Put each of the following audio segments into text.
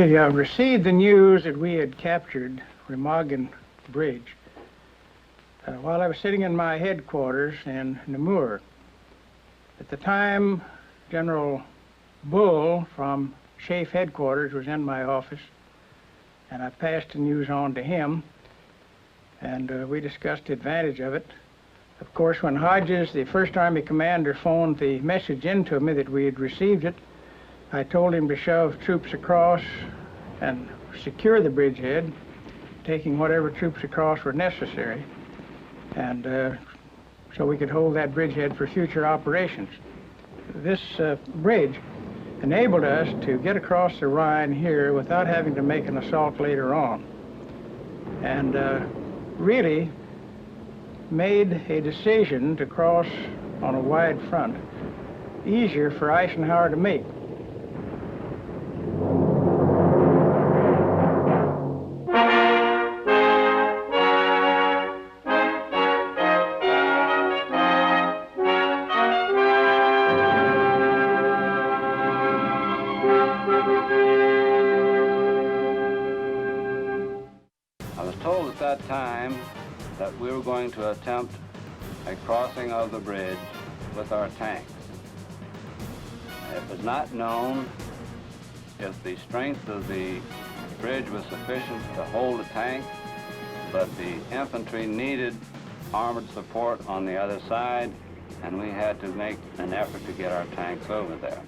I received the news that we had captured Remagen Bridge while I was sitting in my headquarters in Namur. At the time, General Bull from Schaeff headquarters was in my office, and I passed the news on to him, and we discussed the advantage of it. Of course, when Hodges, the First Army commander, phoned the message in to me that we had received it, I told him to shove troops across and secure the bridgehead, taking whatever troops across were necessary, and so we could hold that bridgehead for future operations. This bridge enabled us to get across the Rhine here without having to make an assault later on, and really made a decision to cross on a wide front easier for Eisenhower to make. Time that we were going to attempt a crossing of the bridge with our tanks. It was not known if the strength of the bridge was sufficient to hold a tank, but the infantry needed armored support on the other side, and we had to make an effort to get our tanks over there.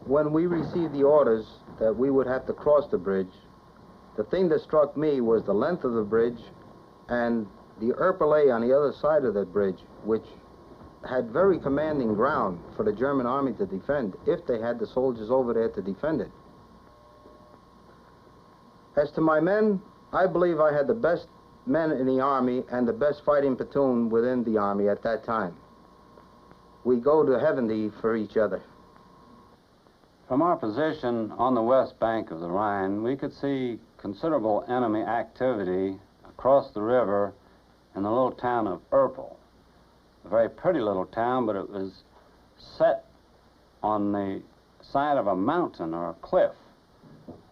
When we received the orders that we would have to cross the bridge, the thing that struck me was the length of the bridge and the Erpelay on the other side of that bridge, which had very commanding ground for the German army to defend if they had the soldiers over there to defend it. As to my men, I believe I had the best men in the army and the best fighting platoon within the army at that time. We go to heaven for each other. From our position on the west bank of the Rhine, we could see considerable enemy activity across the river in the little town of Erpel. A very pretty little town, but it was set on the side of a mountain or a cliff.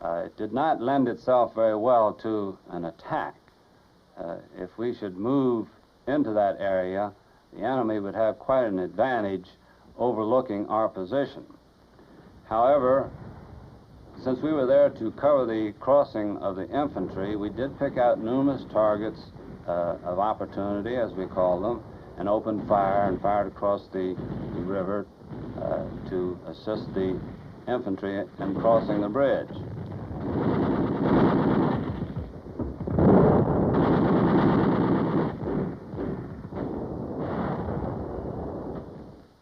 It did not lend itself very well to an attack. If we should move into that area, the enemy would have quite an advantage overlooking our position. However, since we were there to cover the crossing of the infantry, we did pick out numerous targets of opportunity, as we call them, and opened fire and fired across the river to assist the infantry in crossing the bridge.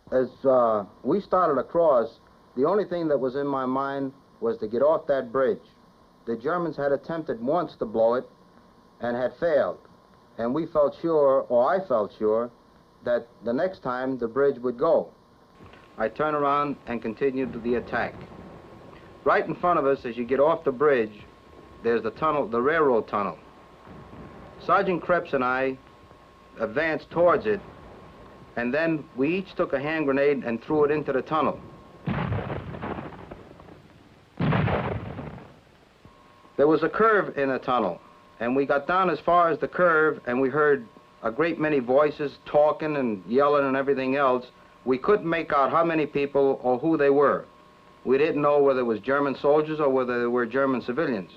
As we started across, the only thing that was in my mind was to get off that bridge. The Germans had attempted once to blow it and had failed. And we felt sure, or I felt sure, that the next time the bridge would go. I turned around and continued the attack. Right in front of us, as you get off the bridge, there's the tunnel, the railroad tunnel. Sergeant Krebs and I advanced towards it, and then we each took a hand grenade and threw it into the tunnel. There was a curve in the tunnel, and we got down as far as the curve, and we heard a great many voices talking and yelling and everything else, We couldn't make out how many people or who they were. We didn't know whether it was German soldiers or whether they were German civilians.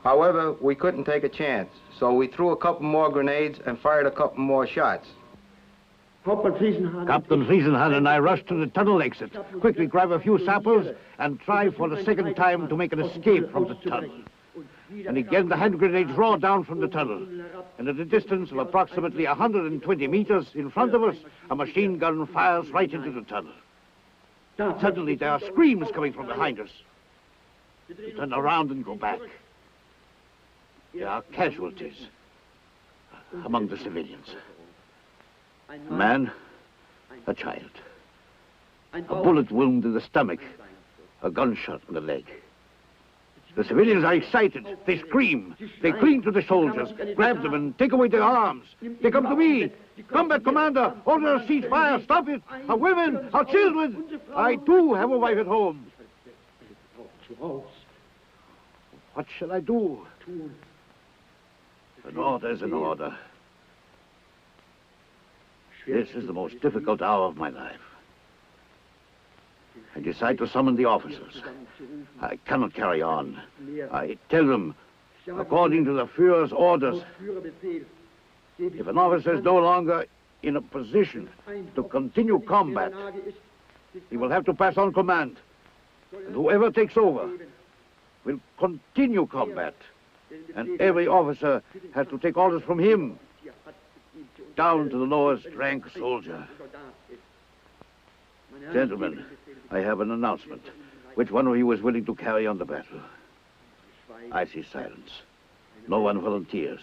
However, we couldn't take a chance, so we threw a couple more grenades and fired a couple more shots. Captain Friesenhahn and I rushed to the tunnel exit, quickly grab a few sapples, and try for the second time to make an escape from the tunnel. And again the hand grenades roared down from the tunnel. And at a distance of approximately 120 meters in front of us, a machine gun fires right into the tunnel. Suddenly there are screams coming from behind us. We turn around and go back. There are casualties among the civilians. A man, a child. A bullet wound in the stomach, a gunshot in the leg. The civilians are excited. They scream. They cling to the soldiers, grab them and take away their arms. They come to me. Combat commander, order a ceasefire. Stop it. Our women, our children. I too have a wife at home. What shall I do? An order is an order. This is the most difficult hour of my life. I decide to summon the officers. I cannot carry on. I tell them, according to the Führer's orders, if an officer is no longer in a position to continue combat, he will have to pass on command. And whoever takes over will continue combat. And every officer has to take orders from him, down to the lowest rank soldier. Gentlemen, I have an announcement. Which one of you is willing to carry on the battle? I see silence. No one volunteers.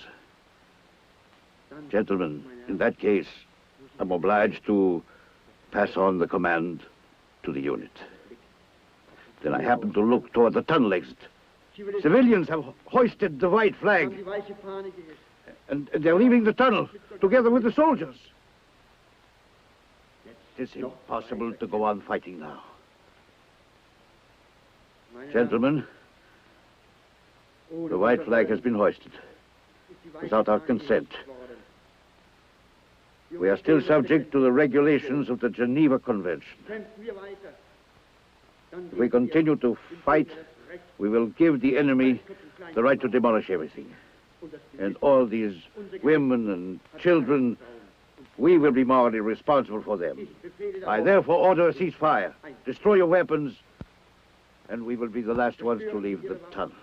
Gentlemen, in that case, I'm obliged to pass on the command to the unit. Then I happen to look toward the tunnel exit. Civilians have hoisted the white flag. And they're leaving the tunnel together with the soldiers. It's impossible to go on fighting now. Gentlemen, the white flag has been hoisted without our consent. We are still subject to the regulations of the Geneva Convention. If we continue to fight, we will give the enemy the right to demolish everything. And all these women and children, we will be morally responsible for them. I therefore order a ceasefire. Destroy your weapons, and we will be the last ones to leave the tunnel.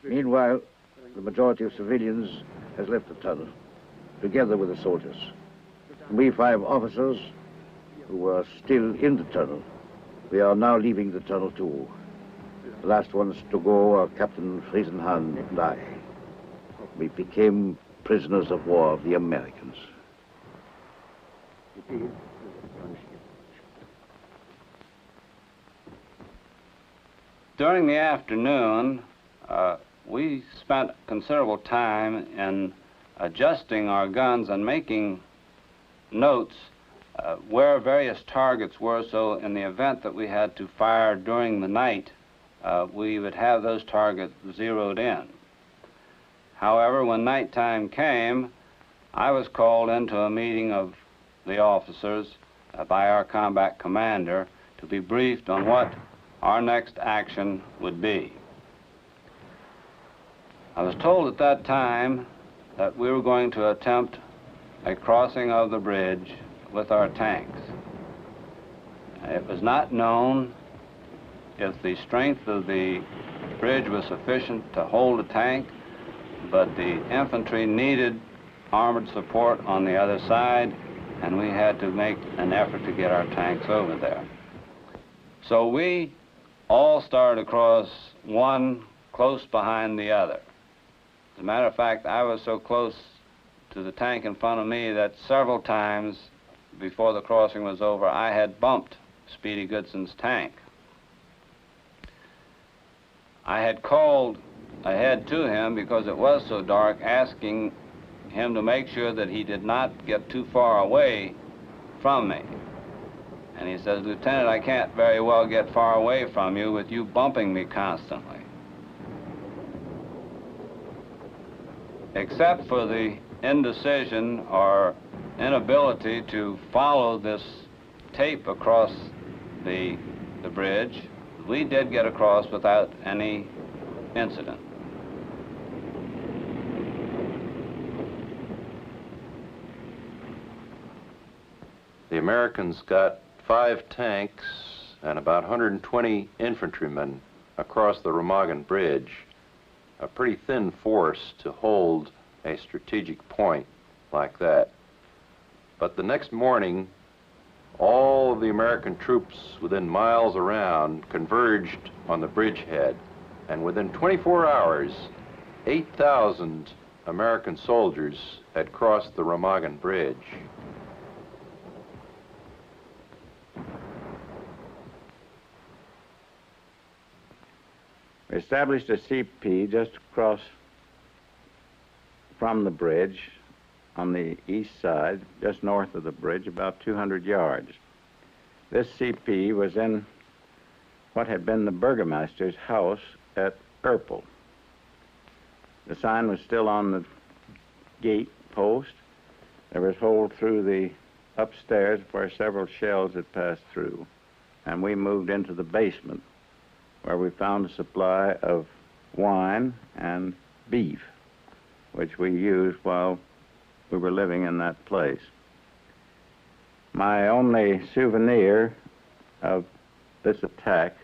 Meanwhile, the majority of civilians has left the tunnel, together with the soldiers. We 5 officers who are still in the tunnel, we are now leaving the tunnel too. The last ones to go are Captain Friesenhahn and I. We became prisoners of war of the Americans. During the afternoon, we spent considerable time in adjusting our guns and making notes where various targets were, so in the event that we had to fire during the night, we would have those targets zeroed in. However, when nighttime came, I was called into a meeting of the officers by our combat commander to be briefed on what our next action would be. I was told at that time that we were going to attempt a crossing of the bridge with our tanks. It was not known if the strength of the bridge was sufficient to hold a tank, but the infantry needed armored support on the other side, and we had to make an effort to get our tanks over there. So we all started across, one close behind the other. As a matter of fact, I was so close to the tank in front of me that several times before the crossing was over, I had bumped Speedy Goodson's tank. I had called ahead to him because it was so dark, asking him to make sure that he did not get too far away from me. And he says, "Lieutenant, I can't very well get far away from you with you bumping me constantly." Except for the indecision or inability to follow this tape across the bridge, we did get across without any incident. The Americans got 5 tanks and about 120 infantrymen across the Remagen Bridge, a pretty thin force to hold a strategic point like that. But the next morning, all of the American troops within miles around converged on the bridgehead, and within 24 hours, 8,000 American soldiers had crossed the Remagen Bridge. We established a CP just across from the bridge on the east side, just north of the bridge, about 200 yards. This CP was in what had been the burgomaster's house at Erpel. The sign was still on the gate post. There was hole through the upstairs where several shells had passed through, and we moved into the basement, where we found a supply of wine and beef, which we used while we were living in that place. My only souvenir of this attack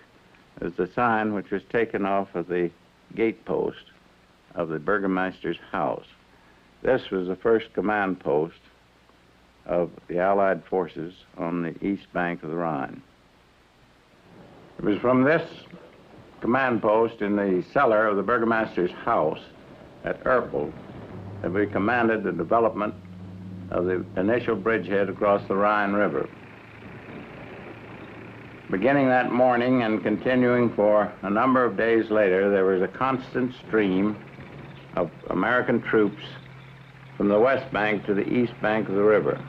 is the sign which was taken off of the gatepost of the burgomaster's house. This was the first command post of the Allied forces on the east bank of the Rhine. It was from this command post in the cellar of the burgomaster's house at Erpel that we commanded the development of the initial bridgehead across the Rhine River. Beginning that morning and continuing for a number of days later, there was a constant stream of American troops from the west bank to the east bank of the river.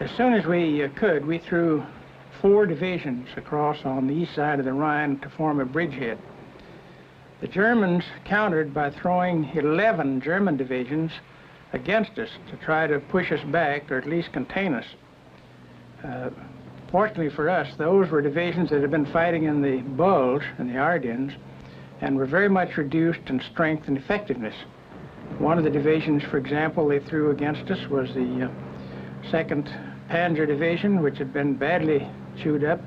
As soon as we could, we threw 4 divisions across on the east side of the Rhine to form a bridgehead. The Germans countered by throwing 11 German divisions against us to try to push us back or at least contain us. Fortunately for us, those were divisions that had been fighting in the Bulge and the Ardennes and were very much reduced in strength and effectiveness. One of the divisions, for example, they threw against us was the 2nd Panzer Division, which had been badly chewed up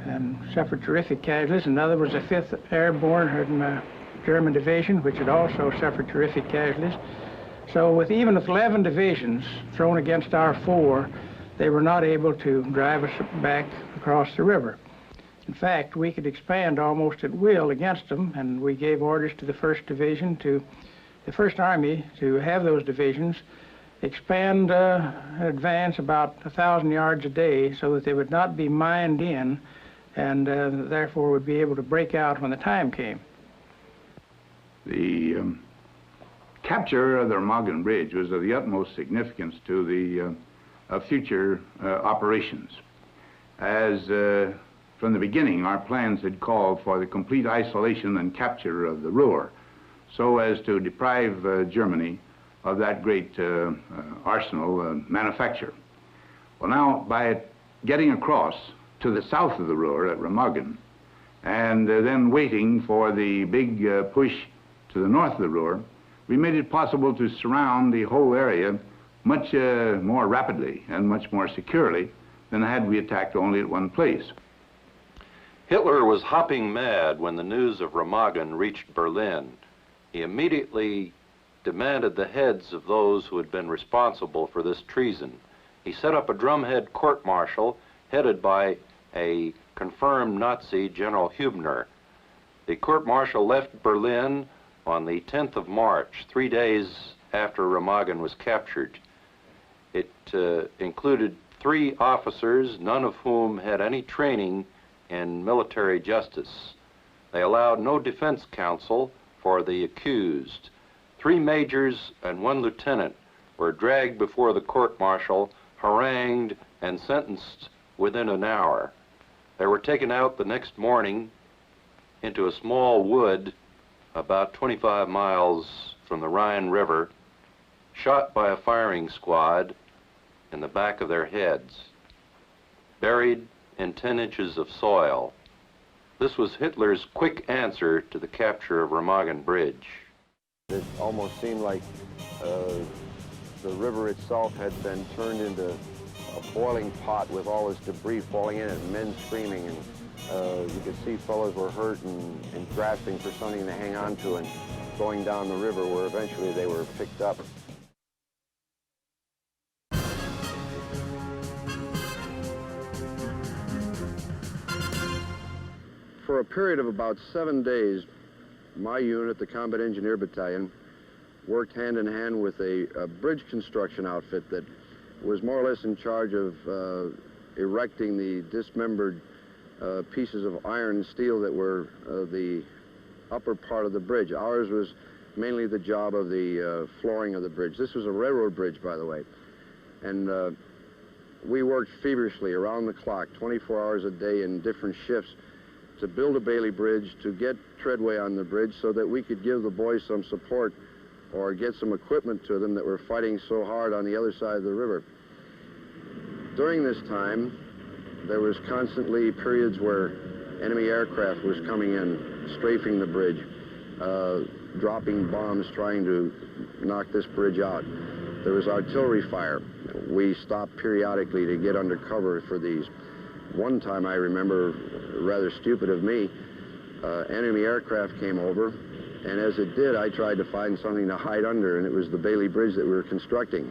and suffered terrific casualties. Another was the 5th Airborne German Division, which had also suffered terrific casualties. So even with 11 divisions thrown against our 4, they were not able to drive us back across the river. In fact, we could expand almost at will against them, and we gave orders to the 1st Division, to the 1st Army, to have those divisions expand advance about 1,000 yards a day so that they would not be mined in and therefore would be able to break out when the time came. The capture of the Remagen Bridge was of the utmost significance to the future operations, as from the beginning our plans had called for the complete isolation and capture of the Ruhr so as to deprive Germany of that great arsenal manufacture. Well, now, by getting across to the south of the Ruhr at Remagen, and then waiting for the big push to the north of the Ruhr, we made it possible to surround the whole area much more rapidly and much more securely than had we attacked only at one place. Hitler was hopping mad when the news of Remagen reached Berlin. He immediately demanded the heads of those who had been responsible for this treason. He set up a drumhead court-martial headed by a confirmed Nazi, General Hübner. The court-martial left Berlin on the 10th of March, 3 days after Remagen was captured. It included 3 officers, none of whom had any training in military justice. They allowed no defense counsel for the accused. 3 majors and 1 lieutenant were dragged before the court-martial, harangued, and sentenced within an hour. They were taken out the next morning into a small wood about 25 miles from the Rhine River, shot by a firing squad in the back of their heads, buried in 10 inches of soil. This was Hitler's quick answer to the capture of Remagen Bridge. It almost seemed like the river itself had been turned into a boiling pot with all this debris falling in it, men screaming, and you could see fellows were hurt and grasping for something to hang on to and going down the river where eventually they were picked up. For a period of about 7 days, my unit, the Combat Engineer Battalion, worked hand in hand with a bridge construction outfit that was more or less in charge of erecting the dismembered pieces of iron and steel that were the upper part of the bridge. Ours was mainly the job of the flooring of the bridge. This was a railroad bridge, by the way. And we worked feverishly around the clock, 24 hours a day in different shifts, to build a Bailey bridge, to get treadway on the bridge so that we could give the boys some support or get some equipment to them that were fighting so hard on the other side of the river. During this time, there was constantly periods where enemy aircraft was coming in, strafing the bridge, dropping bombs, trying to knock this bridge out. There was artillery fire. We stopped periodically to get under cover for these. One time I remember, rather stupid of me, enemy aircraft came over, and as it did, I tried to find something to hide under, and it was the Bailey Bridge that we were constructing.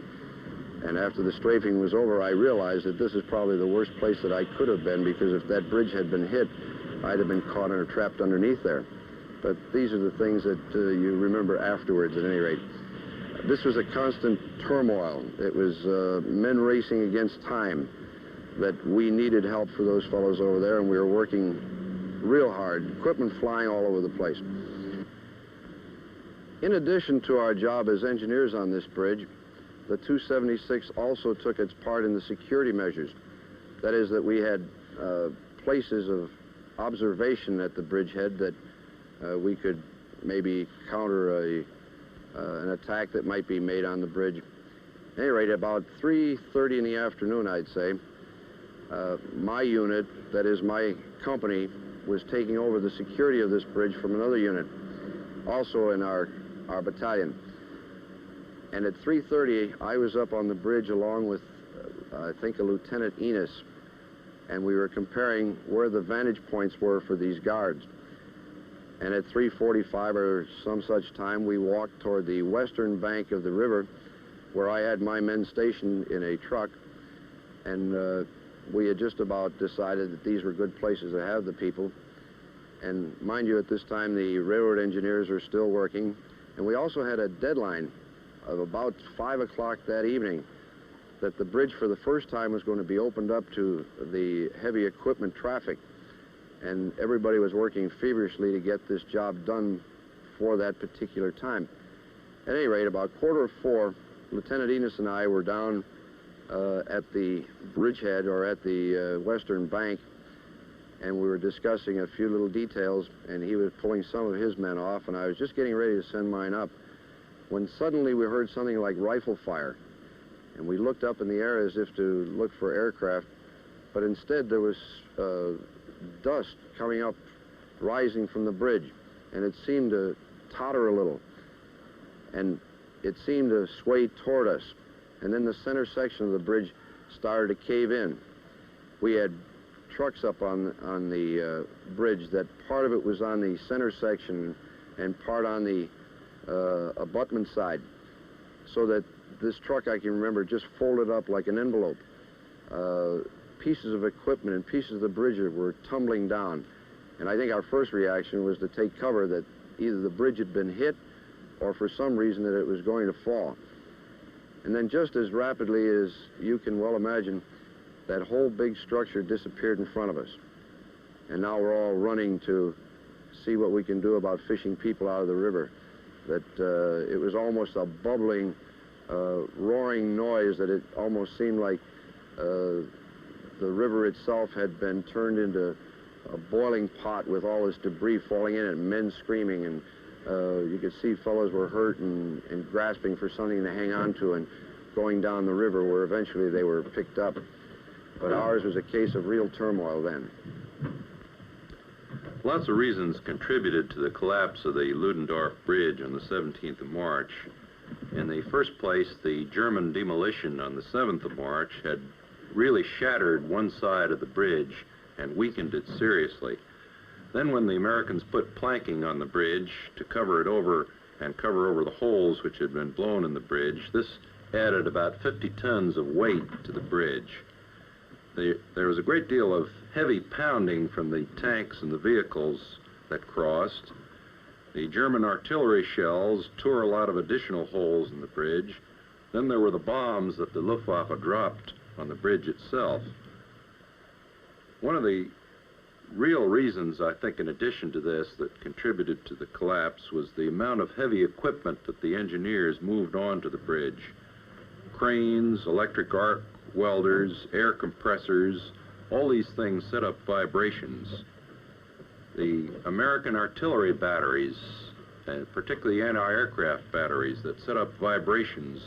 And after the strafing was over, I realized that this is probably the worst place that I could have been, because if that bridge had been hit, I'd have been caught or trapped underneath there. But these are the things that you remember afterwards, at any rate. This was a constant turmoil. It was men racing against time, that we needed help for those fellows over there, and we were working real hard, equipment flying all over the place. In addition to our job as engineers on this bridge, the 276 also took its part in the security measures. That is, that we had places of observation at the bridgehead that we could maybe counter an attack that might be made on the bridge. At any rate, about 3:30 in the afternoon, I'd say, my unit, that is my company, was taking over the security of this bridge from another unit, also in our battalion. And at 3:30, I was up on the bridge along with, I think, a Lieutenant Enos, and we were comparing where the vantage points were for these guards. And at 3:45 or some such time, we walked toward the western bank of the river, where I had my men stationed in a truck, and we had just about decided that these were good places to have the people. And mind you, at this time, the railroad engineers were still working, and we also had a deadline of about 5 o'clock that evening that the bridge for the first time was going to be opened up to the heavy equipment traffic. And everybody was working feverishly to get this job done for that particular time. At any rate, about 3:45, Lieutenant Enos and I were down at the bridgehead, or at the western bank, and we were discussing a few little details, and he was pulling some of his men off, and I was just getting ready to send mine up, when suddenly we heard something like rifle fire. And we looked up in the air as if to look for aircraft, but instead there was dust coming up, rising from the bridge, and it seemed to totter a little, and it seemed to sway toward us. And then the center section of the bridge started to cave in. We had trucks up on the bridge that part of it was on the center section and part on the abutment side, so that this truck, I can remember, just folded up like an envelope. Pieces of equipment and pieces of the bridge were tumbling down. And I think our first reaction was to take cover that either the bridge had been hit or for some reason that it was going to fall. And then just as rapidly as you can well imagine, that whole big structure disappeared in front of us. And now we're all running to see what we can do about fishing people out of the river. That it was almost a bubbling, roaring noise, that it almost seemed like the river itself had been turned into a boiling pot with all this debris falling in it, men screaming and You could see fellows were hurt and grasping for something to hang on to and going down the river where eventually they were picked up. But ours was a case of real turmoil then. Lots of reasons contributed to the collapse of the Ludendorff Bridge on the 17th of March. In the first place, the German demolition on the 7th of March had really shattered one side of the bridge and weakened it seriously. Then when the Americans put planking on the bridge to cover it over and cover over the holes which had been blown in the bridge, this added about 50 tons of weight to the bridge. There was a great deal of heavy pounding from the tanks and the vehicles that crossed. The German artillery shells tore a lot of additional holes in the bridge. Then there were the bombs that the Luftwaffe dropped on the bridge itself. One of the real reasons, I think, in addition to this, that contributed to the collapse was the amount of heavy equipment that the engineers moved onto the bridge. Cranes, electric arc welders, air compressors, all these things set up vibrations. The American artillery batteries, and particularly anti-aircraft batteries, that set up vibrations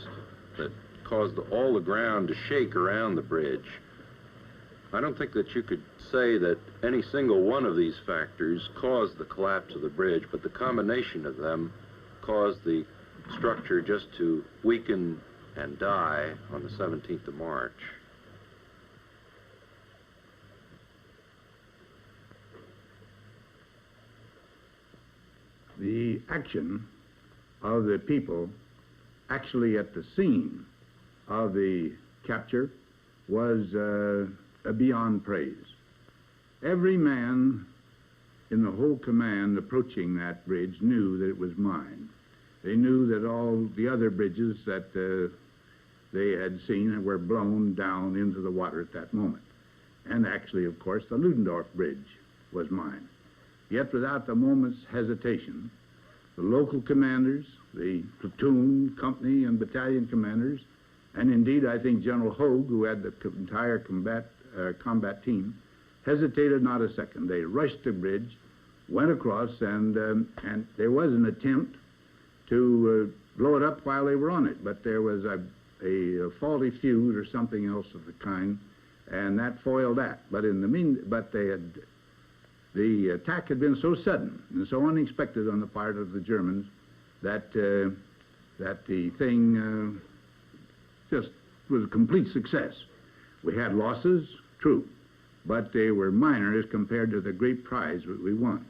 that caused all the ground to shake around the bridge. I don't think that you could say that any single one of these factors caused the collapse of the bridge, but the combination of them caused the structure just to weaken and die on the 17th of March. The action of the people actually at the scene of the capture was beyond praise. Every man in the whole command approaching that bridge knew that it was mine. They knew that all the other bridges that they had seen were blown down into the water at that moment. And actually, of course, the Ludendorff Bridge was mine. Yet without a moment's hesitation, the local commanders, the platoon, company, and battalion commanders, and indeed I think General Hogue, who had the entire combat team, hesitated not a second. They rushed the bridge, went across, and there was an attempt to blow it up while they were on it, but there was a faulty fuse or something else of the kind, and that foiled that. But the attack had been so sudden and so unexpected on the part of the Germans that the thing just was a complete success. We had losses, true, but they were minor as compared to the great prize that we won.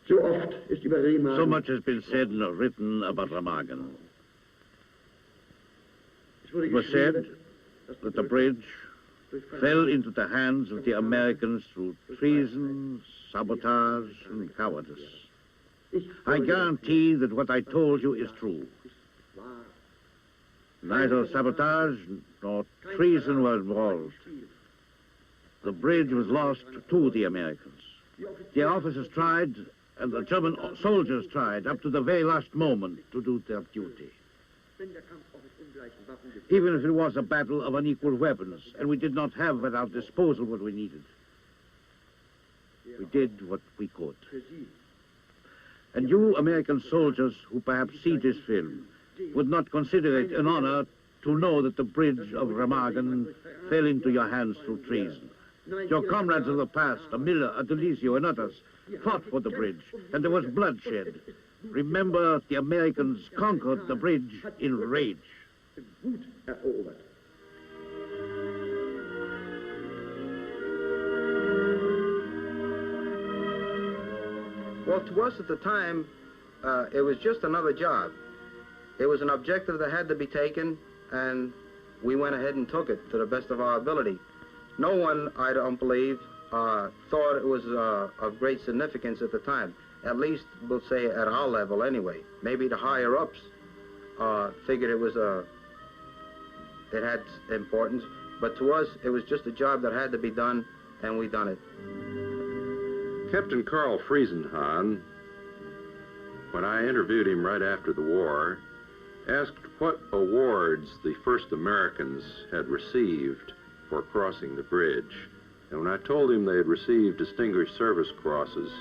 So much has been said and written about Remagen. It was said that the bridge fell into the hands of the Americans through treason, sabotage, and cowardice. I guarantee that what I told you is true. Neither sabotage nor treason were involved. The bridge was lost to the Americans. The officers tried, and the German soldiers tried, up to the very last moment, to do their duty. Even if it was a battle of unequal weapons, and we did not have at our disposal what we needed. We did what we could. And you American soldiers who perhaps see this film would not consider it an honor to know that the bridge of Remagen fell into your hands through treason. Your comrades of the past, Miller, Adelizio, and others, fought for the bridge, and there was bloodshed. Remember, the Americans conquered the bridge in rage. Well, to us at the time, it was just another job. It was an objective that had to be taken, and we went ahead and took it to the best of our ability. No one, I don't believe, thought it was of great significance at the time. At least, we'll say, at our level anyway. Maybe the higher-ups figured it had importance, but to us, it was just a job that had to be done, and we done it. Captain Karl Friesenhahn, when I interviewed him right after the war, asked what awards the first Americans had received for crossing the bridge. And when I told him they had received Distinguished Service Crosses,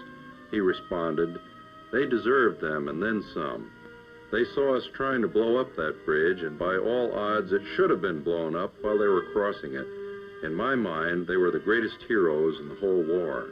he responded They deserved them and then some. They saw us trying to blow up that bridge, and by all odds, it should have been blown up while they were crossing it. In my mind, they were the greatest heroes in the whole war.